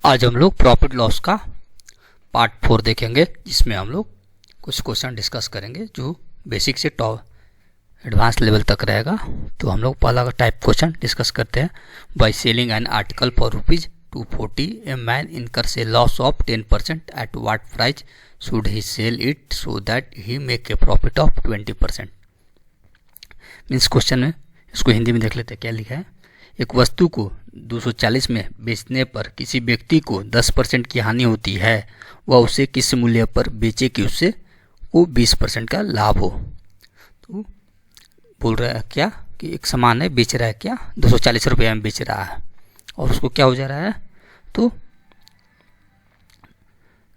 आज हम लोग प्रॉफिट लॉस का पार्ट 4 देखेंगे, जिसमें हम लोग कुछ क्वेश्चन डिस्कस करेंगे जो बेसिक से टॉप एडवांस लेवल तक रहेगा। तो हम लोग पहला टाइप क्वेश्चन डिस्कस करते हैं। By selling an article for ₹240 a man incurs a loss of 10% at what price should he sell it so that he make a profit of 20%। Means question में इसको हिंदी में देख लेते हैं क्या लिखा है। एक वस्तु को 240 में बेचने पर किसी व्यक्ति को 10% की हानि होती है, वह उसे किस मूल्य पर बेचे कि उससे वो 20% का लाभ हो। तो बोल रहा है क्या कि एक सामान है, बेच रहा है क्या 240 रुपये में बेच रहा है और उसको क्या हो जा रहा है, तो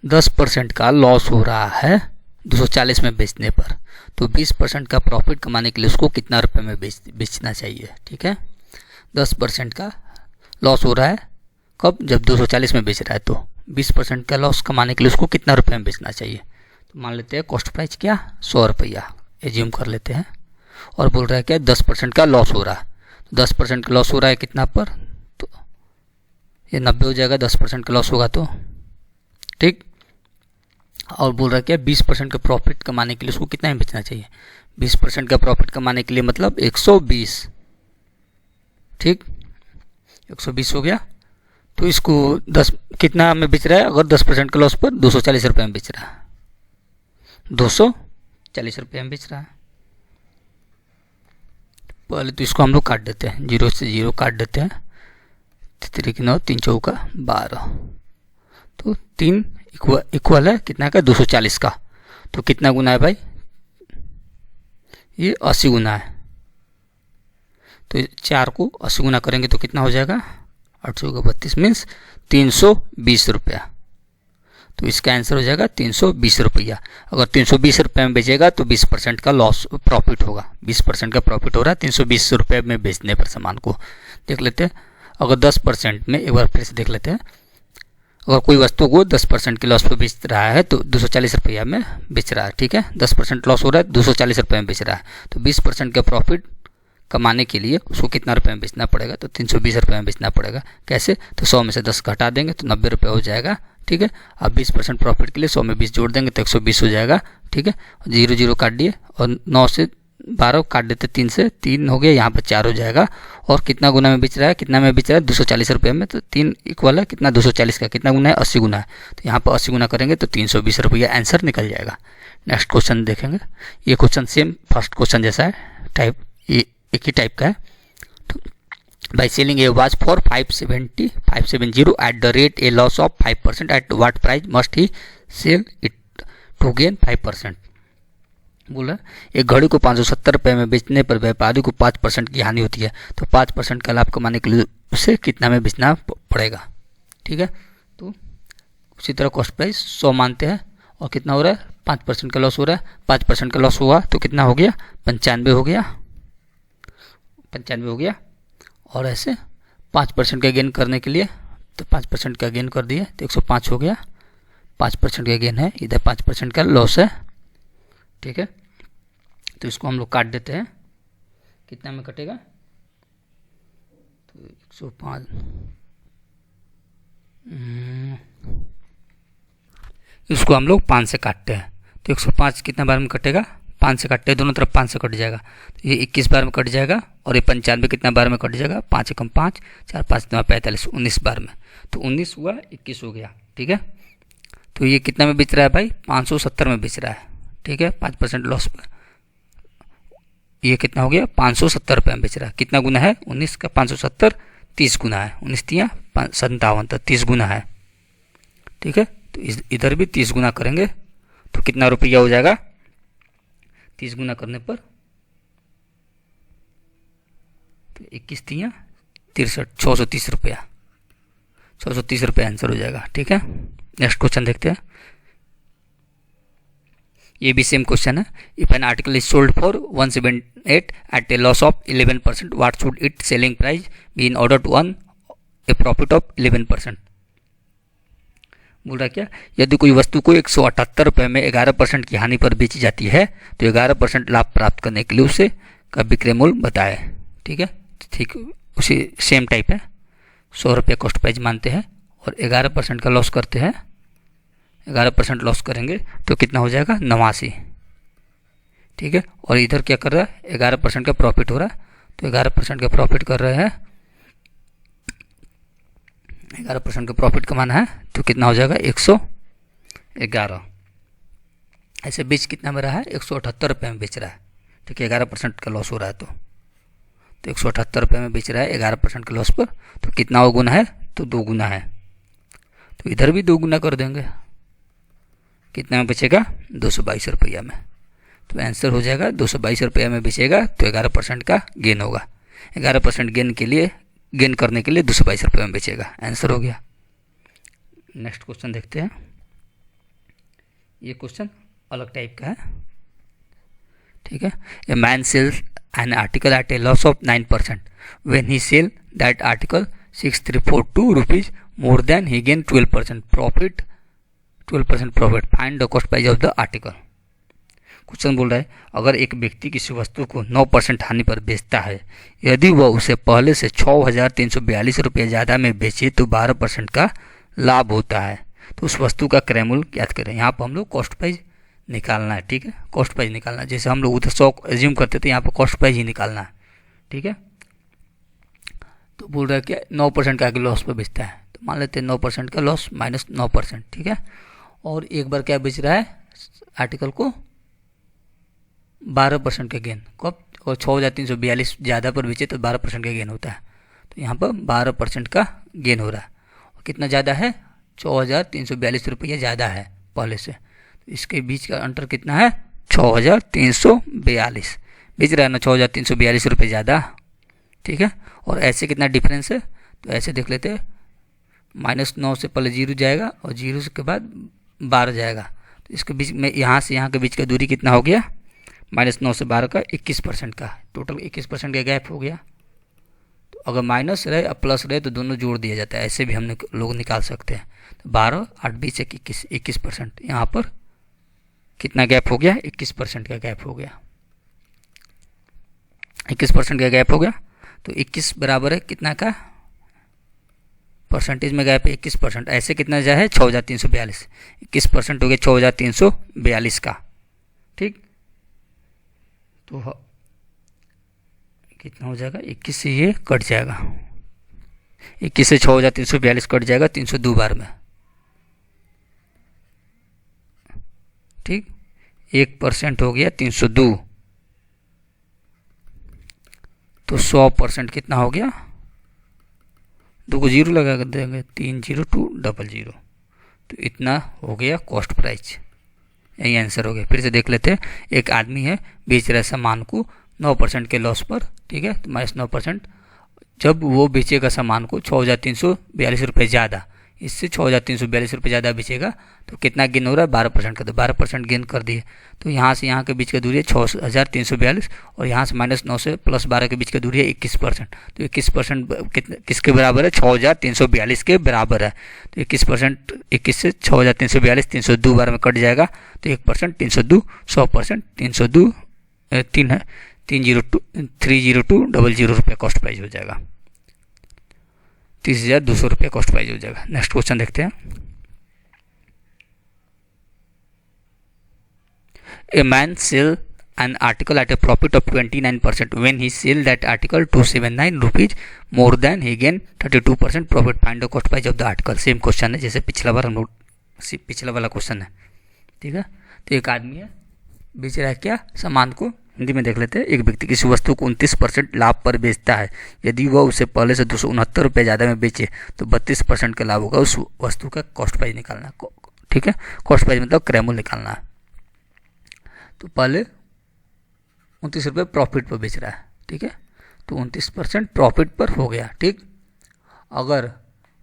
10% का लॉस हो रहा है 240 में बेचने पर। तो 20% का प्रॉफिट कमाने के लिए उसको कितना रुपए में बेचना चाहिए। ठीक है, 10% का लॉस हो रहा है कब, जब 240 में बेच रहा है। तो 20% का लॉस कमाने के लिए उसको कितना रुपए में बेचना चाहिए। तो मान लेते हैं कॉस्ट प्राइस क्या 100 रुपया एज्यूम कर लेते हैं, और बोल रहा है क्या 10% का लॉस हो रहा है। तो 10% का लॉस हो रहा है कितना पर, तो ये 90 हो जाएगा 10% का लॉस होगा तो। ठीक, और बोल रहा है क्या 20% का प्रॉफिट कमाने के लिए उसको कितना में बेचना चाहिए। 20% का प्रॉफिट कमाने के लिए मतलब 120। ठीक, 120 हो गया। तो इसको 10 कितना में बेच रहा है, अगर 10% का लॉस पर 240 रुपये में बेच रहा है, 240 रुपये में बेच रहा है। पहले तो इसको हम लोग काट देते हैं, 0 से 0 काट देते हैं। 3 की 9, 3 चौका 12, तो 3 इक्वल है कितना का 240 का। तो कितना गुना है भाई, ये 80 गुना है। तो 4 को 80 गुना करेंगे तो कितना हो जाएगा 800 का 32 मीन्स 320 रुपया। तो इसका आंसर हो जाएगा 320 रुपया। अगर 320 रुपये में बेचेगा तो 20% का लॉस प्रॉफिट होगा। 20% का प्रॉफिट हो रहा है 320 रुपये में बेचने पर सामान को। देख लेते हैं अगर 10% में, एक बार फिर से देख लेते हैं। अगर कोई वस्तु को 10% के लॉस पर बेच रहा है तो 240 रुपया में बेच रहा है। ठीक है, 10% लॉस हो रहा है 240 रुपये में बेच रहा है। तो 20% का प्रॉफिट कमाने के लिए उसको कितना रुपये में बेचना पड़ेगा, तो 320 रुपये में बेचना पड़ेगा। कैसे, तो 100 में से 10 घटा देंगे तो 90 रुपये हो जाएगा। ठीक है, अब 20% प्रॉफिट के लिए 100 में 20 जोड़ देंगे तो 120 हो जाएगा। ठीक है, 0 0 काट दिए और 9 से 12 काट देते, 3 से 3 हो गया, यहाँ पर 4 हो जाएगा। और कितना गुना में बेच रहा है, कितना में बेच रहा है 240 रुपये में। तो 3 इक्वल है कितना 240 का, कितना गुना है 80 गुना है। तो यहाँ पर 80 गुना करेंगे तो 320 रुपया आंसर निकल जाएगा। नेक्स्ट क्वेश्चन देखेंगे। ये क्वेश्चन सेम फर्स्ट क्वेश्चन जैसा है, टाइप एक ही टाइप का है। तो by selling a watch for 570 at the rate a loss of 5% at what price must he sell it to gain 5%। बोला एक घड़ी को 570 रुपये में बेचने पर व्यापारी को 5% की हानि होती है, तो 5% का लाभ कमाने के लिए उसे कितना में बेचना पड़ेगा। ठीक है, तो उसी तरह कॉस्ट प्राइस 100 मानते हैं और कितना हो रहा है 5% का लॉस हो रहा है। 5% का लॉस हुआ तो कितना हो गया 95 हो गया, 95 हो गया। और ऐसे 5% का गेन करने के लिए तो 5% का गेन कर दिए तो 105 हो गया। 5% का गेन है, इधर 5% का लॉस है। ठीक है, तो इसको हम लोग काट देते हैं, कितना में कटेगा तो 105, इसको हम लोग 5 से काटते हैं तो 105 कितना बार में कटेगा, 5 से काटते हैं, दोनों तरफ 5 से कट जाएगा। तो ये 21 बार में कट जाएगा और ये 95 कितना बार में कट जाएगा, 5 एकम 5, 4 5 9 45, 19 बार में। तो 19 हुआ 21 हो गया। ठीक है, तो ये कितना में बेच रहा है भाई 570 में बेच रहा है। ठीक है, 5% लॉस पर ये कितना हो गया 570 रुपये में बेच रहा है। कितना गुना है 19 का 570, 30 गुना है। 19 तिया 57, तो 30 गुना है। ठीक है, तो इधर भी 30 गुना करेंगे तो कितना रुपया हो जाएगा, 30 गुना करने पर तो 21 तिया 63, 630 रुपया, 630 रुपये आंसर हो जाएगा। ठीक है, नेक्स्ट क्वेश्चन देखते हैं। ये भी सेम क्वेश्चन है। If an article is sold for 178 at a loss of 11%, what should it selling price be in order to earn a profit of 11%। बोल रहा क्या, यदि कोई वस्तु को 178 रुपये में 11% की हानि पर बेची जाती है तो 11% लाभ प्राप्त करने के लिए उसे का विक्रय मूल्य बताए। ठीक है, ठीक उसी सेम टाइप है। 100 रुपये कॉस्ट प्राइस मानते हैं और 11% का लॉस करते हैं, 11% लॉस करेंगे तो कितना हो जाएगा 89। ठीक है, और इधर क्या कर रहा है 11% का प्रॉफिट हो रहा है, तो 11% का प्रॉफिट कर रहे हैं, 11% का प्रॉफिट कमाना है तो कितना हो जाएगा 111। ऐसे बेच कितना में रहा है 178 रुपये में बेच रहा है। ठीक है, 11% का लॉस हो रहा है तो 178 रुपये में बेच रहा है 11% के लॉस पर, तो कितना वो गुना है तो 2 गुना है, तो इधर भी 2 गुना कर देंगे, कितना में बचेगा 222 रुपया में। तो आंसर हो जाएगा 222 रुपया में बेचेगा तो 11% का गेन होगा, 11% गेन करने के लिए 222 रुपये में बेचेगा, आंसर हो गया। नेक्स्ट क्वेश्चन देखते हैं, ये क्वेश्चन अलग टाइप का है। ठीक है, a man sells an article at a loss of 9%, when he sell that article 6342 rupees more than he gain 12% profit, 12% profit, find the cost price of the article. Question बोल रहा है अगर एक व्यक्ति किसी वस्तु को 9% हानि पर बेचता है, यदि वह उसे पहले से 6,342 रुपये ज़्यादा में बेचे तो 12% का लाभ होता है, तो उस वस्तु का क्रय मूल्य याद करें। यहाँ पर हम लोग कॉस्ट प्राइस निकालना है। ठीक है, कॉस्ट प्राइस निकालना है, जैसे हम लोग उधर 100 एज्यूम करते थे, यहाँ पर कॉस्ट प्राइस ही निकालना है। ठीक है, तो बोल रहा है कि 9% का आगे लॉस पर बेचता है, तो मान लेते हैं 9% का लॉस माइनस 9%। ठीक है, और एक बार क्या बेच रहा है आर्टिकल को 12% का गेन, कब और 6,342 ज़्यादा पर बेचे तो 12% का गेन होता है, तो यहाँ पर 12% का गेन हो रहा है। और कितना ज़्यादा है 6,342 रुपये ज़्यादा है पहले से, तो इसके बीच का अंतर कितना है 6,342, बेच रहा है ना 6,342 रुपये ज़्यादा। ठीक है, और ऐसे कितना डिफरेंस है, तो ऐसे देख लेते हैं, -9 से पहले 0 जाएगा और 0 के बाद 12 जाएगा, तो इसके बीच में यहाँ से यहाँ के बीच का दूरी कितना हो गया -9 से 12 का 21% का, टोटल 21% का गैप हो गया। तो अगर माइनस रहे और प्लस रहे तो दोनों जोड़ दिया जाता है, ऐसे भी हम लोग निकाल सकते हैं। तो 12 8 20 21, 21%, यहाँ पर कितना गैप हो गया 21% का गैप हो गया, 21% का गैप हो गया। तो 21 बराबर है कितना का परसेंटेज में गैप है 21%, ऐसे कितना जा है 6,342, 21% हो गया 6,342 का। ठीक, तो कितना हो जाएगा 21 से ये कट जाएगा, 21 से 6,342 कट जाएगा 302 बार में। ठीक, 1% हो गया 302, तो 100% कितना हो गया, 2 को 0 लगा कर देंगे, 30200, तो इतना हो गया कॉस्ट प्राइस, यही आंसर हो गया। फिर से देख लेते हैं, एक आदमी है बेच रहा है सामान को 9% के लॉस पर। ठीक है, तो -9%, जब वो बेचेगा सामान को 6,342 रुपये ज़्यादा, इससे 6,342 रुपये ज़्यादा बेचेगा तो कितना गेन हो रहा है 12% का, तो 12% गेन कर दिए। तो यहाँ से यहाँ के बीच का दूरी है 6,342 और यहाँ से -9 से +12 के बीच का दूरी है 21%, तो 21% किसके बराबर है 6,342 के बराबर है। तो 21%, 21 से 6,342 302 बार में कट जाएगा, तो 1% 302, 100% 302, 302 रुपये कॉस्ट प्राइस हो जाएगा, 30,200 रुपये कॉस्ट प्राइस हो जाएगा। नेक्स्ट क्वेश्चन देखते हैं, a man sell an article at a profit of 29%, when he sell that article to 79 rupees more than he gain 32% profit, find the cost price of the article। Same question है जैसे पिछला बार हम लोग पिछला वाला question है। ठीक है, तो एक आदमी है बेच रहा है क्या सामान को, हिंदी में देख लेते हैं। एक व्यक्ति किसी वस्तु को 29% लाभ पर बेचता है, यदि वह उसे पहले से 269 रुपये ज़्यादा में बेचे तो 32% का लाभ होगा। उस वस्तु का कॉस्ट प्राइस निकालना। ठीक है, कॉस्ट प्राइस मतलब क्रय मूल्य निकालना है। तो पहले 29 रुपये प्रॉफिट पर बेच रहा है। ठीक है, तो 29% प्रॉफिट पर हो गया। ठीक, अगर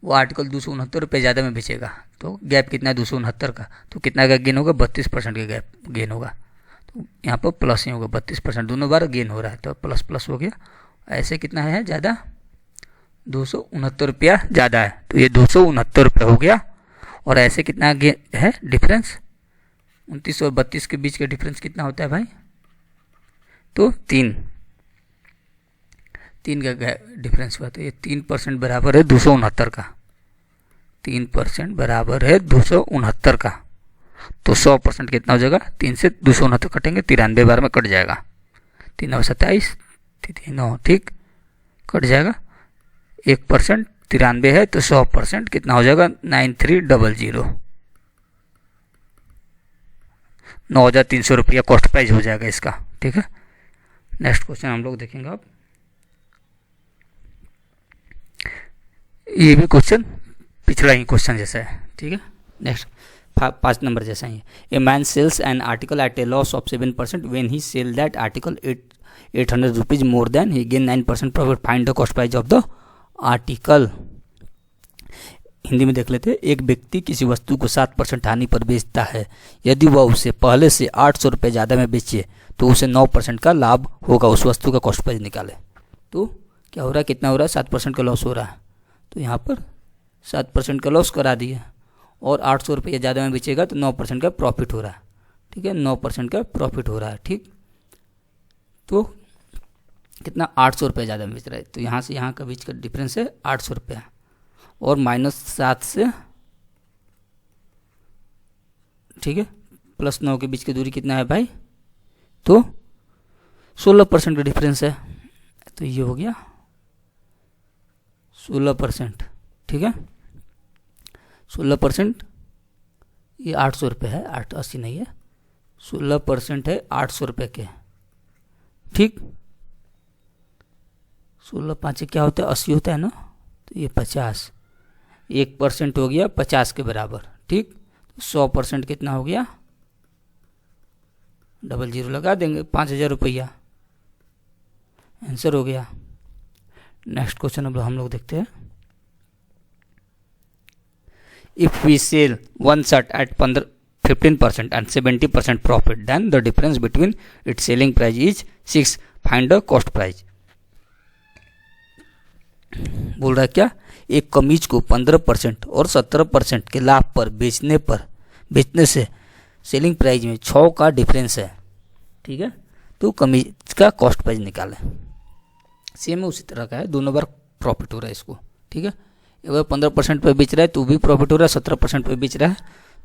वो आर्टिकल 269 रुपये ज़्यादा में बेचेगा तो गैप कितना है 269 का, तो कितना का गेन होगा 32% का गैप गेन होगा। तो यहाँ पर प्लस ही होगा, 32% दोनों बार गेन हो रहा है तो प्लस प्लस हो गया। ऐसे कितना है ज़्यादा 269 रुपया ज़्यादा है, तो ये 269 रुपये हो गया। और ऐसे कितना गेन है डिफरेंस 29 और 32 के बीच का डिफरेंस कितना होता है भाई, तो 3 का डिफरेंस हुआ, तो ये 3% बराबर है 269 का। 3% बराबर है 269 का। तो 100% कितना हो जाएगा, 3 से 269 कटेंगे, 93 बार में कट जाएगा, 3 9 27, 3 9, ठीक, कट जाएगा। 1% 93 है तो 100% कितना हो जाएगा, 9300, 9,300 रुपया कॉस्ट प्राइस हो जाएगा इसका। ठीक है, नेक्स्ट क्वेश्चन हम लोग देखेंगे अब। ये भी क्वेश्चन पिछला ही क्वेश्चन जैसा है। ठीक है, नेक्स्ट 5 नंबर जैसा ही है। A man sells an article at a loss of 7% when he sell that article 800 rupees more than he gain 9% profit, find the cost price of the article. Hindi में देख लेते हैं। एक व्यक्ति किसी वस्तु को 7% हानि पर बेचता है। यदि वह उसे पहले से 800 रुपये ज़्यादा में बेचे तो उसे 9% का लाभ होगा। उस वस्तु का कॉस्ट प्राइस निकाले। तो क्या हो रहा है, कितना हो रहा है, 7% का लॉस हो रहा है। तो यहाँ पर 7% का लॉस करा दिया और 800 रुपये ज़्यादा में बेचेगा तो 9% का प्रॉफिट हो रहा है। ठीक है, 9% का प्रॉफिट हो रहा है। ठीक, तो कितना, 800 रुपये ज़्यादा में बेच रहा है। तो यहाँ से यहाँ का बीच का डिफरेंस है 800 रुपया और -7 से, ठीक है, +9 के बीच की दूरी कितना है भाई, तो 16% का डिफरेंस है। तो ये हो गया 16%। ठीक है, 16%, ये 800 रुपये है, 880 नहीं है, 16% है 800 रुपये के। ठीक, 16 5 क्या होता है, 80 होता है ना, तो ये 50, 1% हो गया 50 के बराबर। ठीक, 100% कितना हो गया, 00 लगा देंगे, 5,000 रुपया आंसर हो गया। नेक्स्ट क्वेश्चन अब हम लोग देखते हैं। If we sell one shirt at 15% and 70% profit, then the difference between its selling price is 6. Find the cost price. बोल रहा है क्या, एक कमीज को 15% और 17% के लाभ पर बेचने से सेलिंग प्राइस में 6 का डिफरेंस है। ठीक है, तो कमीज का कॉस्ट प्राइस निकालें। सेम है, उसी तरह का है, दोनों बार प्रॉफिट हो रहा है इसको। ठीक है, एक बार 15% पे बेच रहा है तो भी प्रॉफिट हो रहा है, 17% पे बेच रहा है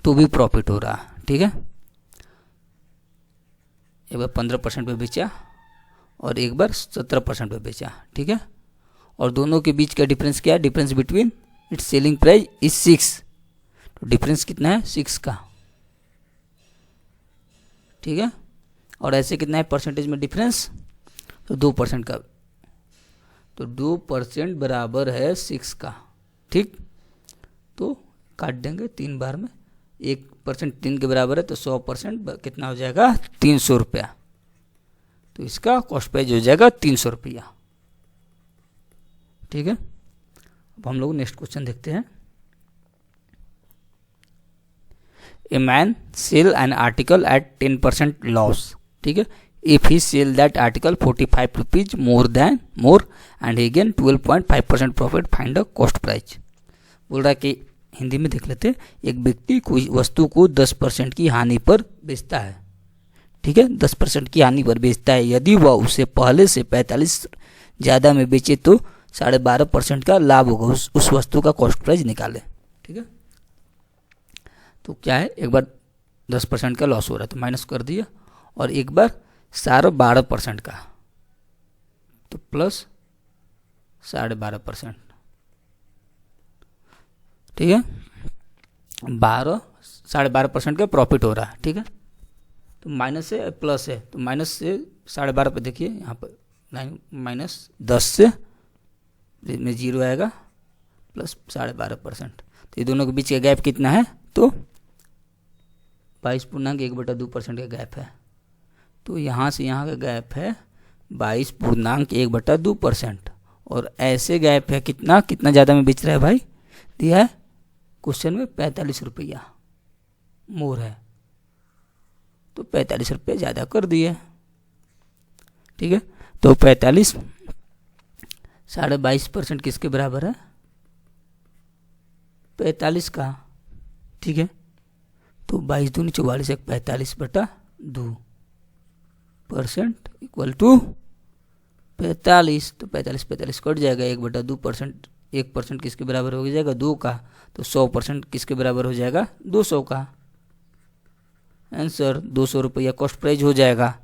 तो भी प्रॉफिट हो रहा है। ठीक है, एक बार 15% पे बेचा और एक बार 17% पे बेचा। ठीक है, और दोनों के बीच का डिफरेंस क्या है, difference between its selling price is 6। तो डिफरेंस कितना है, 6 का। ठीक है, और ऐसे कितना है परसेंटेज में डिफरेंस, तो 2% का। तो 2% बराबर है 6 का। ठीक, तो काट देंगे 3 बार में, 1% 3 के बराबर है तो 100% कितना हो जाएगा, 300 रुपया। तो इसका कॉस्ट प्राइस हो जाएगा 300 रुपया। ठीक है, अब हम लोग नेक्स्ट क्वेश्चन देखते हैं। A man sell an article at 10% loss. ठीक है, if he sell that article 45 rupees more and he gain 12.5% profit, find the cost price. बोल रहा है कि हिंदी में देख लेते हैं। एक व्यक्ति कोई वस्तु को 10% की हानि पर बेचता है। ठीक है, 10% की हानि पर बेचता है। यदि वह उसे पहले से 45 ज़्यादा में बेचे तो 12.5% का लाभ होगा। उस वस्तु का कॉस्ट प्राइस निकाले। ठीक है, तो क्या है, एक बार 10% का लॉस हो रहा है तो माइनस कर दिया, और एक बार 12.5% का तो प्लस 12.5%। ठीक है, 12.5% का प्रॉफिट हो रहा है। ठीक है, तो माइनस है प्लस है, तो माइनस से 12.5 पे देखिए यहाँ पर -10 से में 0 आएगा प्लस 12.5%। तो ये दोनों के बीच का गैप कितना है, तो 22.1/2% का गैप है। तो यहाँ से यहाँ का गैप है 22.1/2%। और ऐसे गैप है कितना ज़्यादा में बेच रहा है भाई, दिया है क्वेश्चन में 45 रुपया मोर है, तो 45 रुपये ज़्यादा कर दिए। ठीक है, तो 45 22.5% किसके बराबर है, 45 का। ठीक है, तो 22 दूनी 44 एक 45/2% इक्वल टू 45। तो 45 कट जाएगा, 1/2% 1% किसके बराबर हो जाएगा 2 का, तो 100% किसके बराबर हो जाएगा 200 का। आंसर 200 रुपया कॉस्ट प्राइस हो जाएगा।